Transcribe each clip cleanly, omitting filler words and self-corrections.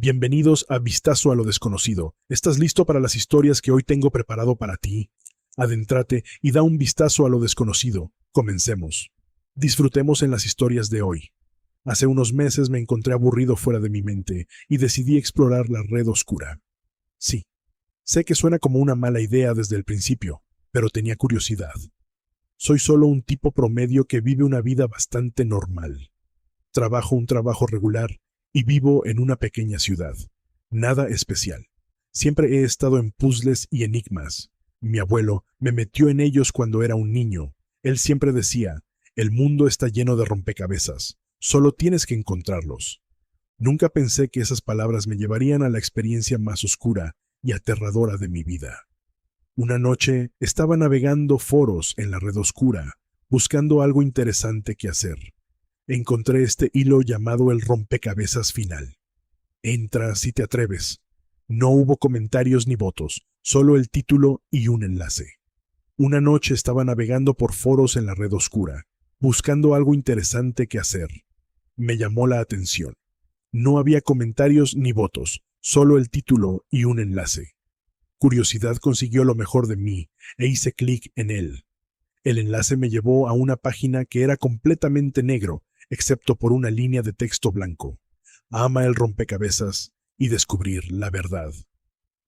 Bienvenidos a Vistazo a lo Desconocido. ¿Estás listo para las historias que hoy tengo preparado para ti? Adéntrate y da un vistazo a lo desconocido. Comencemos. Disfrutemos en las historias de hoy. Hace unos meses me encontré aburrido fuera de mi mente y decidí explorar la red oscura. Sí, sé que suena como una mala idea desde el principio, pero tenía curiosidad. Soy solo un tipo promedio que vive una vida bastante normal. Trabajo un trabajo regular y vivo en una pequeña ciudad. Nada especial. Siempre he estado en puzzles y enigmas. Mi abuelo me metió en ellos cuando era un niño. Él siempre decía, el mundo está lleno de rompecabezas, solo tienes que encontrarlos. Nunca pensé que esas palabras me llevarían a la experiencia más oscura y aterradora de mi vida. Una noche estaba navegando foros en la red oscura, buscando algo interesante que hacer. Encontré este hilo llamado el rompecabezas final. Entra si te atreves. No hubo comentarios ni votos, solo el título y un enlace. Una noche estaba navegando por foros en la red oscura, buscando algo interesante que hacer. Me llamó la atención. No había comentarios ni votos, solo el título y un enlace. Curiosidad consiguió lo mejor de mí e hice clic en él. El enlace me llevó a una página que era completamente negro, excepto por una línea de texto blanco. Ama el rompecabezas y descubrir la verdad.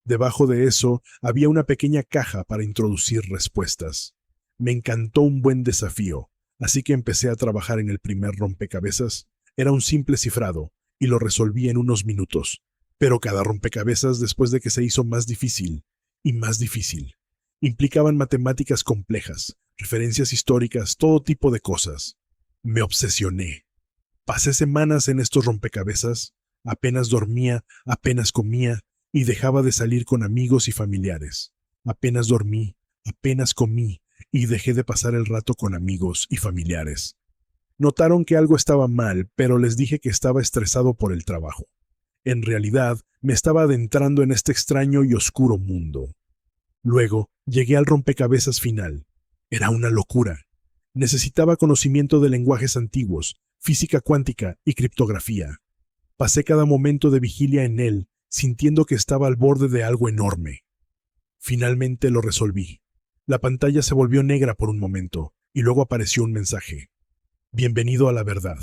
Debajo de eso había una pequeña caja para introducir respuestas. Me encantó un buen desafío, así que empecé a trabajar en el primer rompecabezas. Era un simple cifrado y lo resolví en unos minutos. Pero cada rompecabezas, después de que se hizo más difícil y más difícil, implicaban matemáticas complejas, referencias históricas, todo tipo de cosas. Me obsesioné. Pasé semanas en estos rompecabezas, apenas dormía, apenas comía y dejaba de salir con amigos y familiares. Apenas dormí, apenas comí y dejé de pasar el rato con amigos y familiares. Notaron que algo estaba mal, pero les dije que estaba estresado por el trabajo. En realidad, me estaba adentrando en este extraño y oscuro mundo. Luego, llegué al rompecabezas final. Era una locura. Necesitaba conocimiento de lenguajes antiguos, física cuántica y criptografía. Pasé cada momento de vigilia en él, sintiendo que estaba al borde de algo enorme. Finalmente lo resolví. La pantalla se volvió negra por un momento, y luego apareció un mensaje. Bienvenido a la verdad.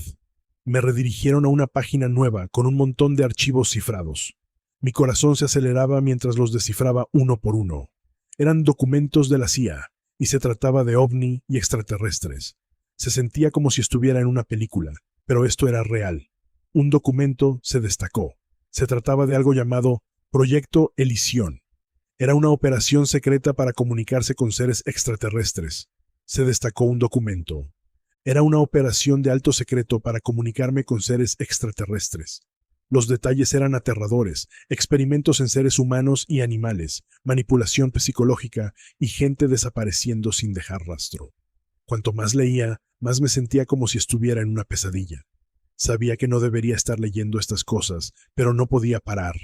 Me redirigieron a una página nueva con un montón de archivos cifrados. Mi corazón se aceleraba mientras los descifraba uno por uno. Eran documentos de la CIA, y se trataba de ovni y extraterrestres. Se sentía como si estuviera en una película, pero esto era real. Un documento se destacó. Se trataba de algo llamado Proyecto Elisión. Era una operación secreta para comunicarse con seres extraterrestres. Se destacó un documento. Era una operación de alto secreto para comunicarme con seres extraterrestres. Los detalles eran aterradores, experimentos en seres humanos y animales, manipulación psicológica y gente desapareciendo sin dejar rastro. Cuanto más leía, más me sentía como si estuviera en una pesadilla. Sabía que no debería estar leyendo estas cosas, pero no podía parar.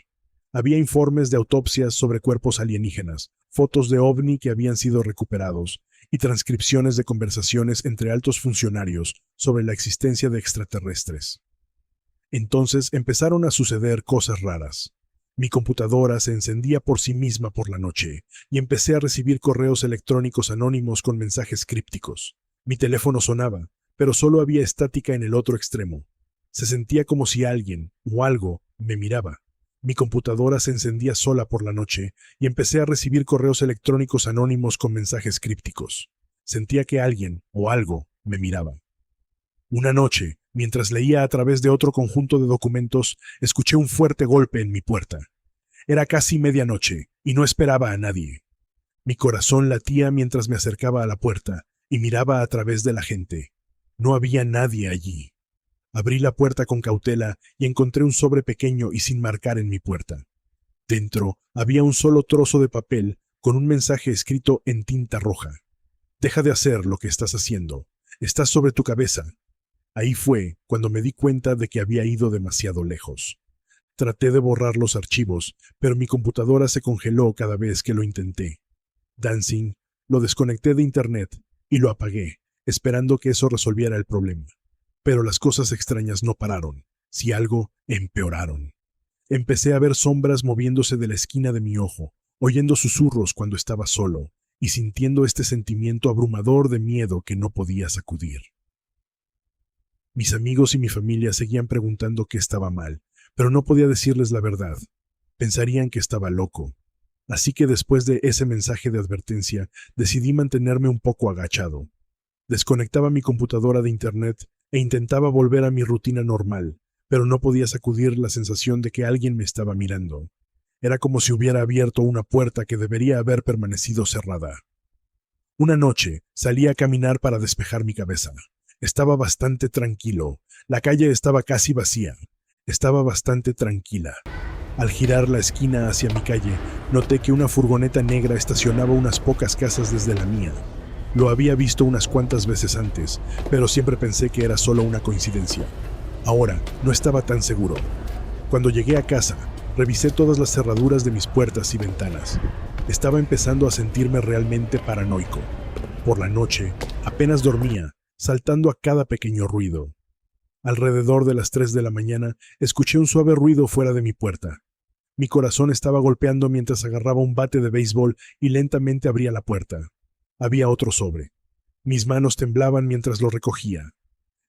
Había informes de autopsias sobre cuerpos alienígenas, fotos de ovni que habían sido recuperados, y transcripciones de conversaciones entre altos funcionarios sobre la existencia de extraterrestres. Entonces empezaron a suceder cosas raras. Mi computadora se encendía por sí misma por la noche y empecé a recibir correos electrónicos anónimos con mensajes crípticos. Mi teléfono sonaba, pero solo había estática en el otro extremo. Se sentía como si alguien o algo me miraba. Mi computadora se encendía sola por la noche y empecé a recibir correos electrónicos anónimos con mensajes crípticos. Sentía que alguien o algo me miraba. Una noche, mientras leía a través de otro conjunto de documentos, escuché un fuerte golpe en mi puerta. Era casi medianoche y no esperaba a nadie. Mi corazón latía mientras me acercaba a la puerta y miraba a través de la gente. No había nadie allí. Abrí la puerta con cautela y encontré un sobre pequeño y sin marcar en mi puerta. Dentro había un solo trozo de papel con un mensaje escrito en tinta roja. Deja de hacer lo que estás haciendo. Estás sobre tu cabeza. Ahí fue cuando me di cuenta de que había ido demasiado lejos. Traté de borrar los archivos, pero mi computadora se congeló cada vez que lo intenté. Dancing, lo desconecté de internet y lo apagué, esperando que eso resolviera el problema. Pero las cosas extrañas no pararon. Si algo, empeoraron. Empecé a ver sombras moviéndose de la esquina de mi ojo, oyendo susurros cuando estaba solo, y sintiendo este sentimiento abrumador de miedo que no podía sacudir. Mis amigos y mi familia seguían preguntando qué estaba mal, pero no podía decirles la verdad. Pensarían que estaba loco. Así que después de ese mensaje de advertencia, decidí mantenerme un poco agachado. Desconectaba mi computadora de internet e intentaba volver a mi rutina normal, pero no podía sacudir la sensación de que alguien me estaba mirando. Era como si hubiera abierto una puerta que debería haber permanecido cerrada. Una noche salí a caminar para despejar mi cabeza. Estaba bastante tranquilo. La calle estaba casi vacía. Estaba bastante tranquila. Al girar la esquina hacia mi calle, noté que una furgoneta negra estacionaba unas pocas casas desde la mía. Lo había visto unas cuantas veces antes, pero siempre pensé que era solo una coincidencia. Ahora no estaba tan seguro. Cuando llegué a casa, revisé todas las cerraduras de mis puertas y ventanas. Estaba empezando a sentirme realmente paranoico. Por la noche, apenas dormía, saltando a cada pequeño ruido. Alrededor de las 3 de la mañana, escuché un suave ruido fuera de mi puerta. Mi corazón estaba golpeando mientras agarraba un bate de béisbol y lentamente abría la puerta. Había otro sobre. Mis manos temblaban mientras lo recogía.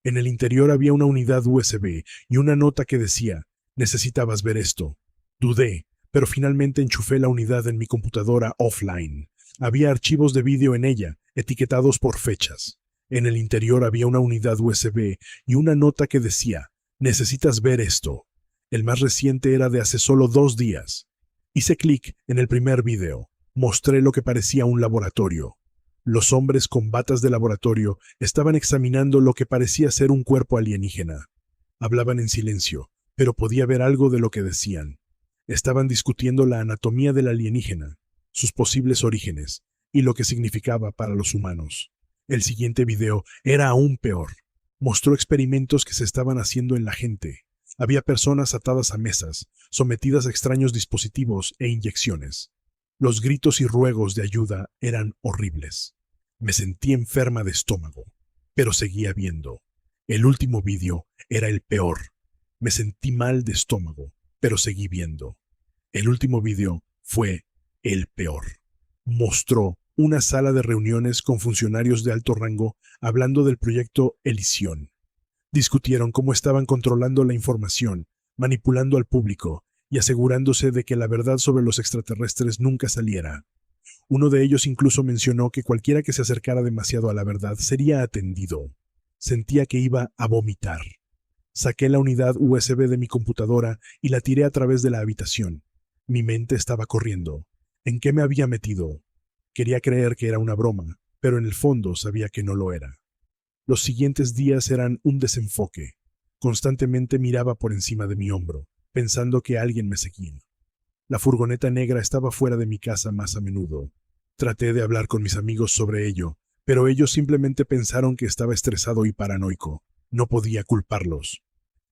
En el interior había una unidad USB y una nota que decía: necesitabas ver esto. Dudé, pero finalmente enchufé la unidad en mi computadora offline. Había archivos de vídeo en ella, etiquetados por fechas. En el interior había una unidad USB y una nota que decía: necesitas ver esto. El más reciente era de hace solo 2 días. Hice clic en el primer video. Mostré lo que parecía un laboratorio. Los hombres con batas de laboratorio estaban examinando lo que parecía ser un cuerpo alienígena. Hablaban en silencio, pero podía ver algo de lo que decían. Estaban discutiendo la anatomía del alienígena, sus posibles orígenes y lo que significaba para los humanos. El siguiente video era aún peor. Mostró experimentos que se estaban haciendo en la gente. Había personas atadas a mesas, sometidas a extraños dispositivos e inyecciones. Los gritos y ruegos de ayuda eran horribles. Me sentí enferma de estómago, pero seguía viendo. El último video era el peor. Me sentí mal de estómago, pero seguí viendo. El último video fue el peor. Mostró una sala de reuniones con funcionarios de alto rango hablando del proyecto Elysion. Discutieron cómo estaban controlando la información, manipulando al público y asegurándose de que la verdad sobre los extraterrestres nunca saliera. Uno de ellos incluso mencionó que cualquiera que se acercara demasiado a la verdad sería atendido. Sentía que iba a vomitar. Saqué la unidad USB de mi computadora y la tiré a través de la habitación. Mi mente estaba corriendo. ¿En qué me había metido? Quería creer que era una broma, pero en el fondo sabía que no lo era. Los siguientes días eran un desenfoque. Constantemente miraba por encima de mi hombro, pensando que alguien me seguía. La furgoneta negra estaba fuera de mi casa más a menudo. Traté de hablar con mis amigos sobre ello, pero ellos simplemente pensaron que estaba estresado y paranoico. No podía culparlos.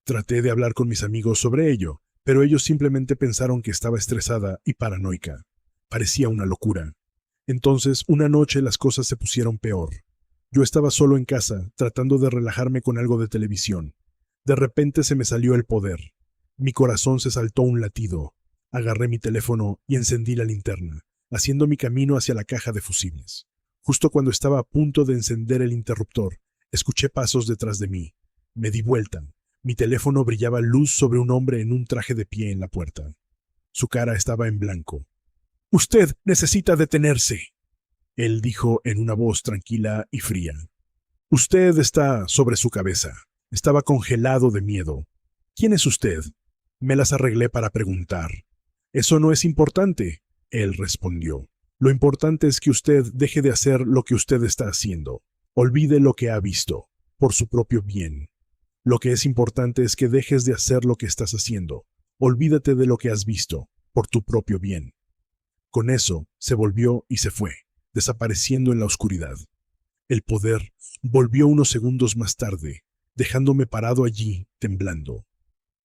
Traté de hablar con mis amigos sobre ello, pero ellos simplemente pensaron que estaba estresada y paranoica. Parecía una locura. Entonces, una noche las cosas se pusieron peor. Yo estaba solo en casa, tratando de relajarme con algo de televisión. De repente se me salió el poder. Mi corazón se saltó un latido. Agarré mi teléfono y encendí la linterna, haciendo mi camino hacia la caja de fusibles. Justo cuando estaba a punto de encender el interruptor, escuché pasos detrás de mí. Me di vuelta. Mi teléfono brillaba luz sobre un hombre en un traje de pie en la puerta. Su cara estaba en blanco. «Usted necesita detenerse», él dijo en una voz tranquila y fría. «Usted está sobre su cabeza». Estaba congelado de miedo. «¿Quién es usted?» Me las arreglé para preguntar. «Eso no es importante», él respondió. «Lo importante es que usted deje de hacer lo que usted está haciendo. Olvide lo que ha visto, por su propio bien. Lo que es importante es que dejes de hacer lo que estás haciendo. Olvídate de lo que has visto, por tu propio bien». Con eso, se volvió y se fue, desapareciendo en la oscuridad. El poder volvió unos segundos más tarde, dejándome parado allí, temblando.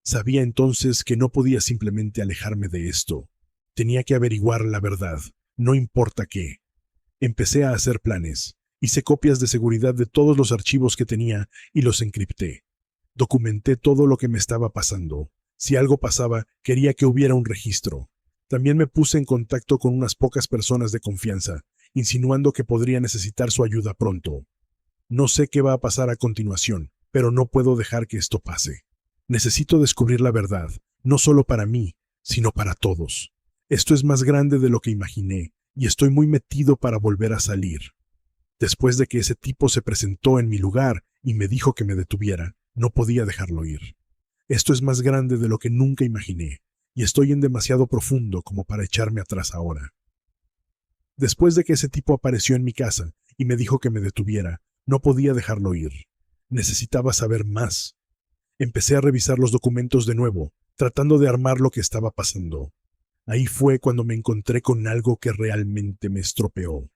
Sabía entonces que no podía simplemente alejarme de esto. Tenía que averiguar la verdad, no importa qué. Empecé a hacer planes. Hice copias de seguridad de todos los archivos que tenía y los encripté. Documenté todo lo que me estaba pasando. Si algo pasaba, quería que hubiera un registro. También me puse en contacto con unas pocas personas de confianza, insinuando que podría necesitar su ayuda pronto. No sé qué va a pasar a continuación, pero no puedo dejar que esto pase. Necesito descubrir la verdad, no solo para mí, sino para todos. Esto es más grande de lo que imaginé, y estoy muy metido para volver a salir. Después de que ese tipo se presentó en mi lugar y me dijo que me detuviera, no podía dejarlo ir. Esto es más grande de lo que nunca imaginé, y estoy en demasiado profundo como para echarme atrás ahora. Después de que ese tipo apareció en mi casa y me dijo que me detuviera, no podía dejarlo ir. Necesitaba saber más. Empecé a revisar los documentos de nuevo, tratando de armar lo que estaba pasando. Ahí fue cuando me encontré con algo que realmente me estropeó.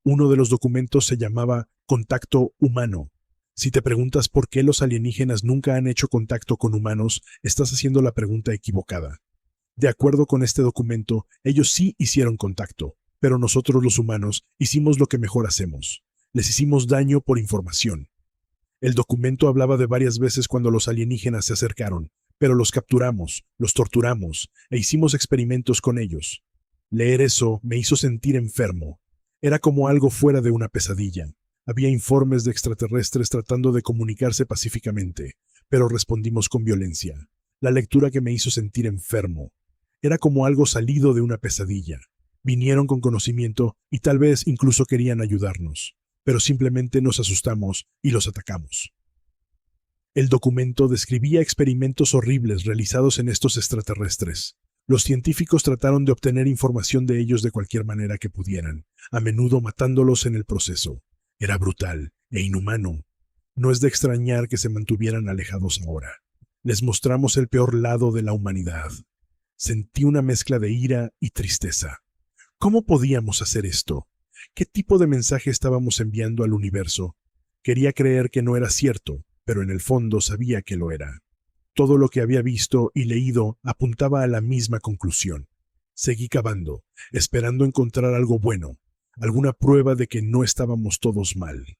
Uno de los documentos se llamaba Contacto Humano. Si te preguntas por qué los alienígenas nunca han hecho contacto con humanos, estás haciendo la pregunta equivocada. De acuerdo con este documento, ellos sí hicieron contacto, pero nosotros los humanos hicimos lo que mejor hacemos. Les hicimos daño por información. El documento hablaba de varias veces cuando los alienígenas se acercaron, pero los capturamos, los torturamos e hicimos experimentos con ellos. Leer eso me hizo sentir enfermo. Era como algo fuera de una pesadilla. Había informes de extraterrestres tratando de comunicarse pacíficamente, pero respondimos con violencia. La lectura que me hizo sentir enfermo. Era como algo salido de una pesadilla. Vinieron con conocimiento y tal vez incluso querían ayudarnos, pero simplemente nos asustamos y los atacamos. El documento describía experimentos horribles realizados en estos extraterrestres. Los científicos trataron de obtener información de ellos de cualquier manera que pudieran, a menudo matándolos en el proceso. Era brutal e inhumano. No es de extrañar que se mantuvieran alejados ahora. Les mostramos el peor lado de la humanidad. Sentí una mezcla de ira y tristeza. ¿Cómo podíamos hacer esto? ¿Qué tipo de mensaje estábamos enviando al universo? Quería creer que no era cierto, pero en el fondo sabía que lo era. Todo lo que había visto y leído apuntaba a la misma conclusión. Seguí cavando, esperando encontrar algo bueno, alguna prueba de que no estábamos todos mal.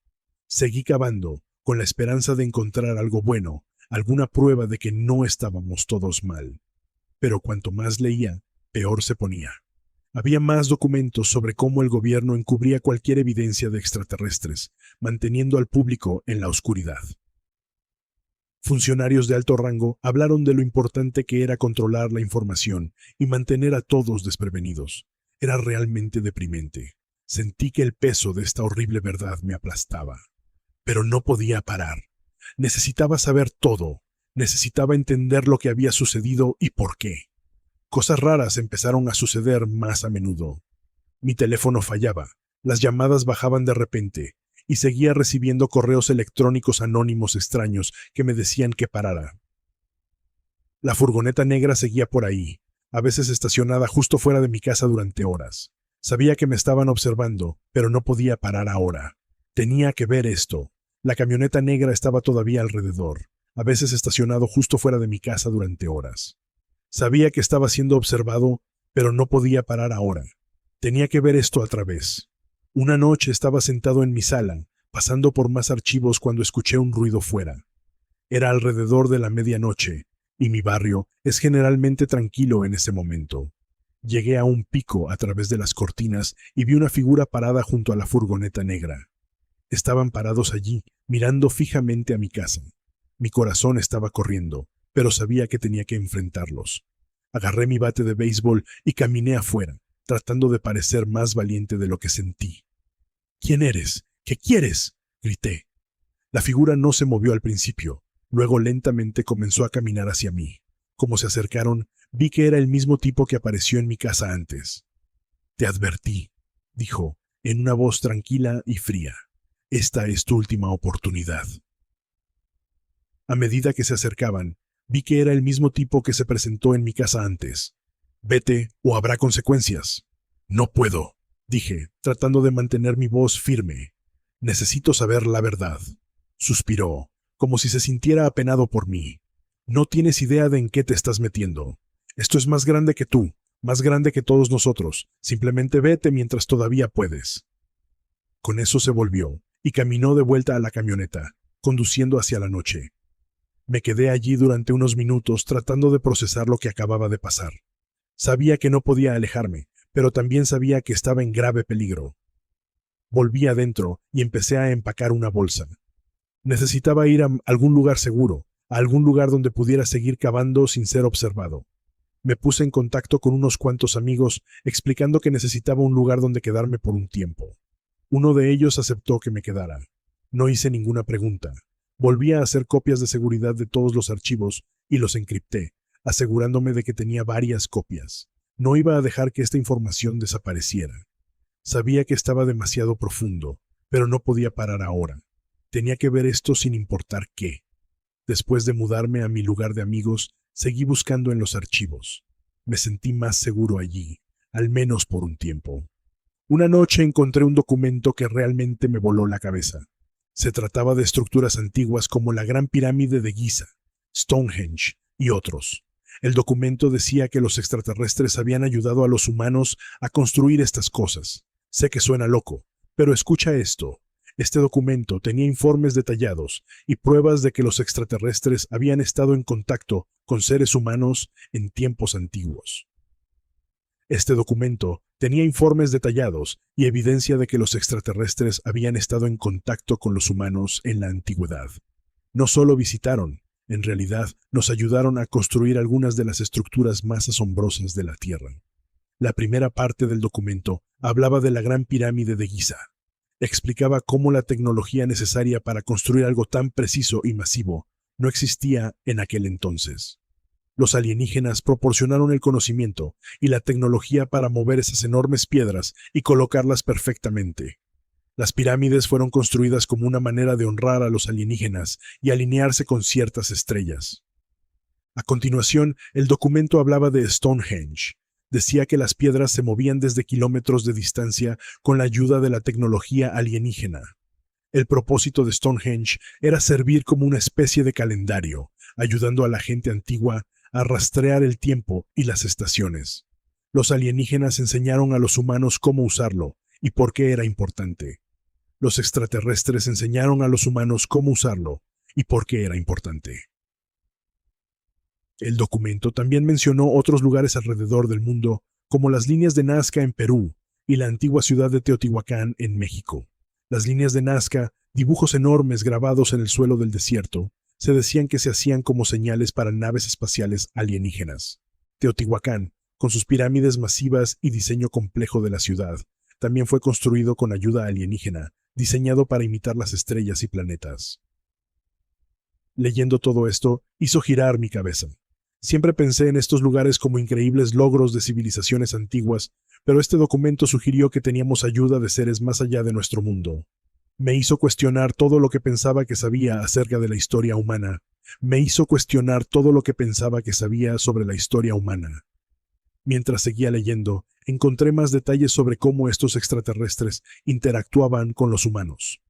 Seguí cavando, con la esperanza de encontrar algo bueno, alguna prueba de que no estábamos todos mal. Pero cuanto más leía, peor se ponía. Había más documentos sobre cómo el gobierno encubría cualquier evidencia de extraterrestres, manteniendo al público en la oscuridad. Funcionarios de alto rango hablaron de lo importante que era controlar la información y mantener a todos desprevenidos. Era realmente deprimente. Sentí que el peso de esta horrible verdad me aplastaba. Pero no podía parar. Necesitaba saber todo. Necesitaba entender lo que había sucedido y por qué. Cosas raras empezaron a suceder más a menudo. Mi teléfono fallaba, las llamadas bajaban de repente, y seguía recibiendo correos electrónicos anónimos extraños que me decían que parara. La furgoneta negra seguía por ahí, a veces estacionada justo fuera de mi casa durante horas. Sabía que me estaban observando, pero no podía parar ahora. Tenía que ver esto. La camioneta negra estaba todavía alrededor, a veces estacionado justo fuera de mi casa durante horas. Sabía que estaba siendo observado, pero no podía parar ahora. Tenía que ver esto otra vez. Una noche estaba sentado en mi sala, pasando por más archivos cuando escuché un ruido fuera. Era alrededor de la medianoche, y mi barrio es generalmente tranquilo en ese momento. Llegué a un pico a través de las cortinas y vi una figura parada junto a la furgoneta negra. Estaban parados allí, mirando fijamente a mi casa. Mi corazón estaba corriendo, pero sabía que tenía que enfrentarlos. Agarré mi bate de béisbol y caminé afuera, tratando de parecer más valiente de lo que sentí. ¿Quién eres? ¿Qué quieres?, grité. La figura no se movió al principio, luego lentamente comenzó a caminar hacia mí. Como se acercaron, vi que era el mismo tipo que apareció en mi casa antes. «Te advertí», dijo, en una voz tranquila y fría. «Esta es tu última oportunidad». A medida que se acercaban, vi que era el mismo tipo que se presentó en mi casa antes. «Vete o habrá consecuencias». «No puedo», dije, tratando de mantener mi voz firme. «Necesito saber la verdad». Suspiró, como si se sintiera apenado por mí. «No tienes idea de en qué te estás metiendo. Esto es más grande que tú, más grande que todos nosotros. Simplemente vete mientras todavía puedes». Con eso se volvió y caminó de vuelta a la camioneta, conduciendo hacia la noche. Me quedé allí durante unos minutos tratando de procesar lo que acababa de pasar. Sabía que no podía alejarme, pero también sabía que estaba en grave peligro. Volví adentro y empecé a empacar una bolsa. Necesitaba ir a algún lugar seguro, a algún lugar donde pudiera seguir cavando sin ser observado. Me puse en contacto con unos cuantos amigos, explicando que necesitaba un lugar donde quedarme por un tiempo. Uno de ellos aceptó que me quedara. No hice ninguna pregunta. Volví a hacer copias de seguridad de todos los archivos y los encripté, asegurándome de que tenía varias copias. No iba a dejar que esta información desapareciera. Sabía que estaba demasiado profundo, pero no podía parar ahora. Tenía que ver esto sin importar qué. Después de mudarme a mi lugar de amigos, seguí buscando en los archivos. Me sentí más seguro allí, al menos por un tiempo. Una noche encontré un documento que realmente me voló la cabeza. Se trataba de estructuras antiguas como la Gran Pirámide de Giza, Stonehenge y otros. El documento decía que los extraterrestres habían ayudado a los humanos a construir estas cosas. Sé que suena loco, pero escucha esto. Este documento tenía informes detallados y pruebas de que los extraterrestres habían estado en contacto con seres humanos en tiempos antiguos. Este documento tenía informes detallados y evidencia de que los extraterrestres habían estado en contacto con los humanos en la antigüedad. No solo visitaron, en realidad nos ayudaron a construir algunas de las estructuras más asombrosas de la Tierra. La primera parte del documento hablaba de la Gran Pirámide de Giza. Explicaba cómo la tecnología necesaria para construir algo tan preciso y masivo no existía en aquel entonces. Los alienígenas proporcionaron el conocimiento y la tecnología para mover esas enormes piedras y colocarlas perfectamente. Las pirámides fueron construidas como una manera de honrar a los alienígenas y alinearse con ciertas estrellas. A continuación, el documento hablaba de Stonehenge. Decía que las piedras se movían desde kilómetros de distancia con la ayuda de la tecnología alienígena. El propósito de Stonehenge era servir como una especie de calendario, ayudando a la gente antigua a rastrear el tiempo y las estaciones. Los alienígenas enseñaron a los humanos cómo usarlo y por qué era importante. Los extraterrestres enseñaron a los humanos cómo usarlo y por qué era importante. El documento también mencionó otros lugares alrededor del mundo, como las líneas de Nazca en Perú y la antigua ciudad de Teotihuacán en México. Las líneas de Nazca, dibujos enormes grabados en el suelo del desierto, se decían que se hacían como señales para naves espaciales alienígenas. Teotihuacán, con sus pirámides masivas y diseño complejo de la ciudad, también fue construido con ayuda alienígena, diseñado para imitar las estrellas y planetas. Leyendo todo esto, hizo girar mi cabeza. Siempre pensé en estos lugares como increíbles logros de civilizaciones antiguas, pero este documento sugirió que teníamos ayuda de seres más allá de nuestro mundo. Me hizo cuestionar todo lo que pensaba que sabía acerca de la historia humana. Me hizo cuestionar todo lo que pensaba que sabía sobre la historia humana. Mientras seguía leyendo, encontré más detalles sobre cómo estos extraterrestres interactuaban con los humanos.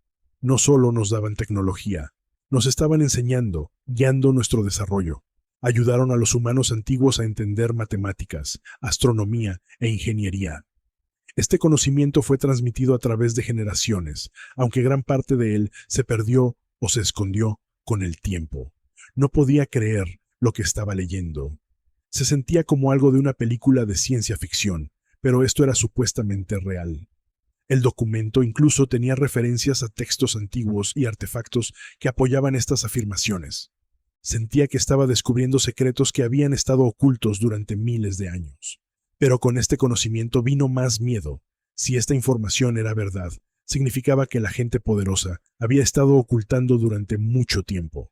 No solo nos daban tecnología, nos estaban enseñando, guiando nuestro desarrollo. Ayudaron a los humanos antiguos a entender matemáticas, astronomía e ingeniería. Este conocimiento fue transmitido a través de generaciones, aunque gran parte de él se perdió o se escondió con el tiempo. No podía creer lo que estaba leyendo. Se sentía como algo de una película de ciencia ficción, pero esto era supuestamente real. El documento incluso tenía referencias a textos antiguos y artefactos que apoyaban estas afirmaciones. Sentía que estaba descubriendo secretos que habían estado ocultos durante miles de años. Pero con este conocimiento vino más miedo. Si esta información era verdad, significaba que la gente poderosa había estado ocultando durante mucho tiempo.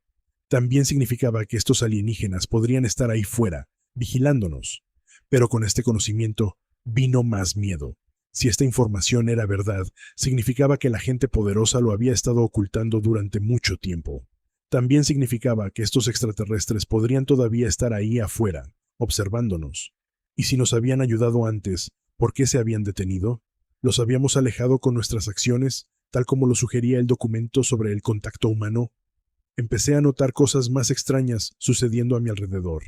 También significaba que estos alienígenas podrían estar ahí fuera, vigilándonos. Pero con este conocimiento vino más miedo. Si esta información era verdad, significaba que la gente poderosa lo había estado ocultando durante mucho tiempo. También significaba que estos extraterrestres podrían todavía estar ahí afuera, observándonos. Y si nos habían ayudado antes, ¿por qué se habían detenido? ¿Los habíamos alejado con nuestras acciones, tal como lo sugería el documento sobre el contacto humano? Empecé a notar cosas más extrañas sucediendo a mi alrededor.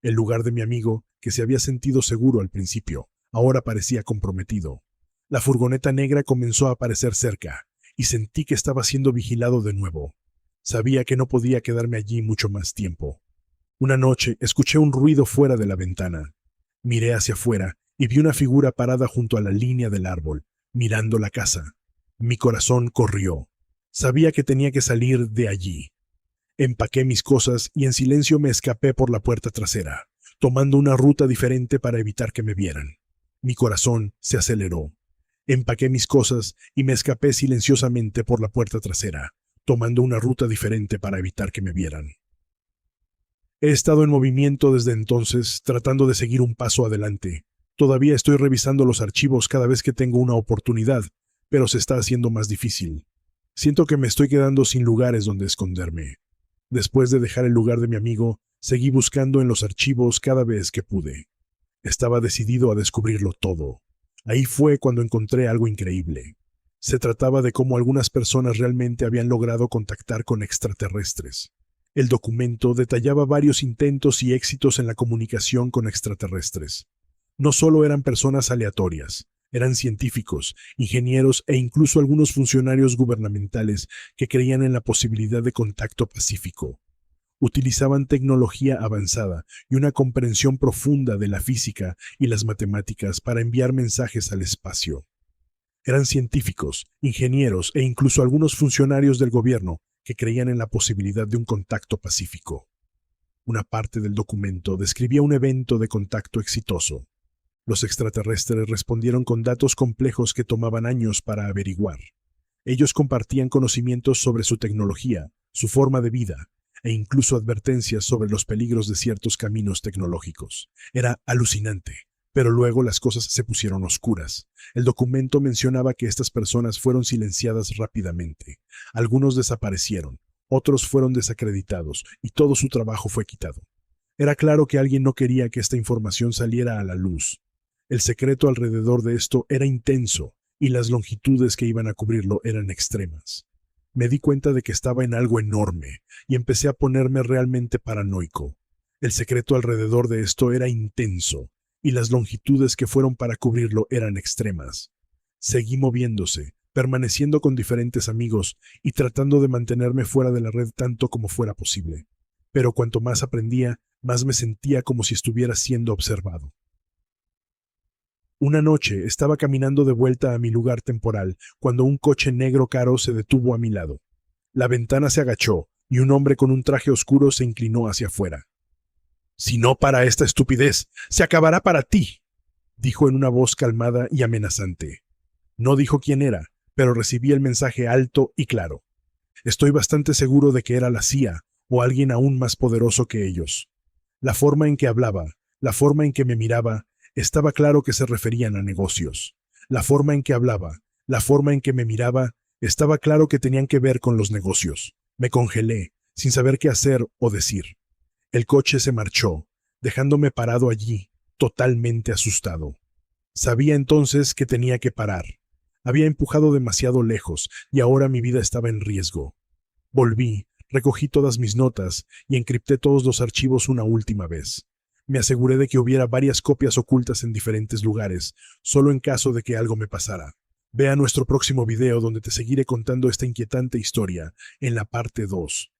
El lugar de mi amigo, que se había sentido seguro al principio, ahora parecía comprometido. La furgoneta negra comenzó a aparecer cerca, y sentí que estaba siendo vigilado de nuevo. Sabía que no podía quedarme allí mucho más tiempo. Una noche escuché un ruido fuera de la ventana. Miré hacia afuera y vi una figura parada junto a la línea del árbol, mirando la casa. Mi corazón corrió. Sabía que tenía que salir de allí. Empaqué mis cosas y en silencio me escapé por la puerta trasera, tomando una ruta diferente para evitar que me vieran. Mi corazón se aceleró. Empaqué mis cosas y me escapé silenciosamente por la puerta trasera, tomando una ruta diferente para evitar que me vieran. He estado en movimiento desde entonces, tratando de seguir un paso adelante. Todavía estoy revisando los archivos cada vez que tengo una oportunidad, pero se está haciendo más difícil. Siento que me estoy quedando sin lugares donde esconderme. Después de dejar el lugar de mi amigo, seguí buscando en los archivos cada vez que pude. Estaba decidido a descubrirlo todo. Ahí fue cuando encontré algo increíble. Se trataba de cómo algunas personas realmente habían logrado contactar con extraterrestres. El documento detallaba varios intentos y éxitos en la comunicación con extraterrestres. No solo eran personas aleatorias, eran científicos, ingenieros e incluso algunos funcionarios gubernamentales que creían en la posibilidad de contacto pacífico. Utilizaban tecnología avanzada y una comprensión profunda de la física y las matemáticas para enviar mensajes al espacio. Eran científicos, ingenieros e incluso algunos funcionarios del gobierno que creían en la posibilidad de un contacto pacífico. Una parte del documento describía un evento de contacto exitoso. Los extraterrestres respondieron con datos complejos que tomaban años para averiguar. Ellos compartían conocimientos sobre su tecnología, su forma de vida, e incluso advertencias sobre los peligros de ciertos caminos tecnológicos. Era alucinante, pero luego las cosas se pusieron oscuras. El documento mencionaba que estas personas fueron silenciadas rápidamente. Algunos desaparecieron, otros fueron desacreditados y todo su trabajo fue quitado. Era claro que alguien no quería que esta información saliera a la luz. El secreto alrededor de esto era intenso y las longitudes que iban a cubrirlo eran extremas. Me di cuenta de que estaba en algo enorme y empecé a ponerme realmente paranoico. El secreto alrededor de esto era intenso y las longitudes que fueron para cubrirlo eran extremas. Seguí moviéndose, permaneciendo con diferentes amigos y tratando de mantenerme fuera de la red tanto como fuera posible. Pero cuanto más aprendía, más me sentía como si estuviera siendo observado. Una noche estaba caminando de vuelta a mi lugar temporal cuando un coche negro caro se detuvo a mi lado. La ventana se agachó y un hombre con un traje oscuro se inclinó hacia afuera. «Si no para esta estupidez, se acabará para ti», dijo en una voz calmada y amenazante. No dijo quién era, pero recibí el mensaje alto y claro. Estoy bastante seguro de que era la CIA o alguien aún más poderoso que ellos. La forma en que hablaba, la forma en que me miraba, estaba claro que se referían a negocios. La forma en que hablaba, la forma en que me miraba, estaba claro que tenían que ver con los negocios. Me congelé, sin saber qué hacer o decir. El coche se marchó, dejándome parado allí, totalmente asustado. Sabía entonces que tenía que parar. Había empujado demasiado lejos y ahora mi vida estaba en riesgo. Volví, recogí todas mis notas y encripté todos los archivos una última vez. Me aseguré de que hubiera varias copias ocultas en diferentes lugares, solo en caso de que algo me pasara. Ve a nuestro próximo video donde te seguiré contando esta inquietante historia, en la parte 2.